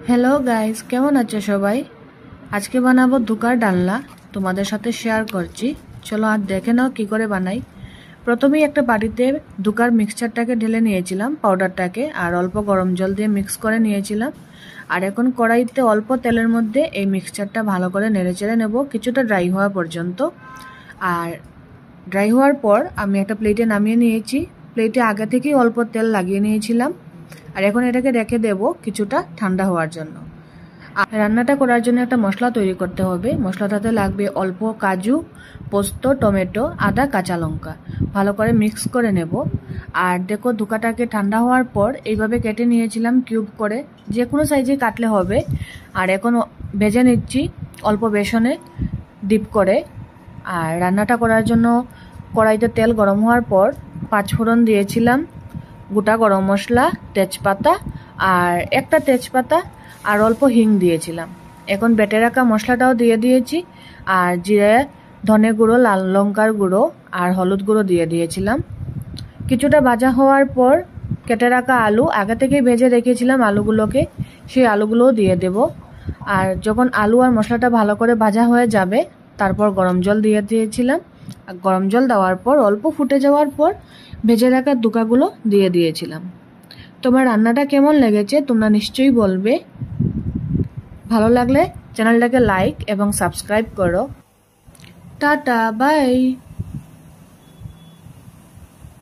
Hello guys, কেমন আছো সবাই? আজকে বানাবো ধোকার ডালনা, তোমাদের সাথে শেয়ার করছি। চলো আর দেখে নাও কি করে বানাই। প্রথমেই একটা বাটিতে ধোকার মিক্সচারটাকে ঢেলে নিয়েছিলাম, পাউডারটাকে, আর অল্প গরম জল দিয়ে মিক্স করে নিয়েছিলাম। আর এখন কড়াইতে অল্প তেলের মধ্যে এই মিক্সচারটা ভালো করে নেড়েচেড়ে নেব কিছুটা ড্রাই হওয়া পর্যন্ত। আর ড্রাই হওয়ার পর আমি একটা প্লেটে নামিয়ে নিয়েছি। প্লেটে আগে থেকেই অল্প তেল লাগিয়ে নিয়েছিলাম। আর এখন এটাকে রেখে দেব কিছুটা ঠান্ডা হওয়ার জন্য। রান্নাটা করার জন্য একটা মশলা তৈরি করতে হবে। মশলাটাতে লাগবে অল্প কাজু, পোস্ত, টমেটো, আদা, কাঁচা লঙ্কা। ভালো করে মিক্স করে নেব। আর দেখো, ধোকাটাকে ঠান্ডা হওয়ার পর এইভাবে কেটে নিয়েছিলাম কিউব করে, যে কোনো সাইজে কাটলে হবে। আর এখন ভেজে নিচ্ছি অল্প বেসনে ডিপ করে। আর রান্নাটা করার জন্য কড়াইতে তেল গরম হওয়ার পর 5 ফোড়ন দিয়েছিলাম, গোটা গরম মশলা, তেজপাতা, আর একটা তেজপাতা, আর অল্প হিং দিয়েছিলাম। এখন বেটে রাখা মশলাটাও দিয়ে দিয়েছি। আর জিরে, ধনে গুঁড়ো, লাল লঙ্কার গুঁড়ো আর হলুদ গুঁড়ো দিয়ে দিয়েছিলাম। কিছুটা ভাজা হওয়ার পর কেটে রাখা আলু, আগে থেকেই ভেজে রেখেছিলাম আলুগুলোকে, সেই আলুগুলোও দিয়ে দেব। আর যখন আলু আর মশলাটা ভালো করে ভাজা হয়ে যাবে, তারপর গরম জল দিয়ে দিয়েছিলাম। আর গরম জল দেওয়ার পর অল্প ফুটে যাওয়ার পর ভেজে রাখা ধোকাগুলো দিয়ে দিয়েছিলাম। তোমার রান্নাটা কেমন লেগেছে তোমরা নিশ্চয়ই বলবে। ভালো লাগলে চ্যানেলটাকে লাইক এবং সাবস্ক্রাইব করো। Tata, by.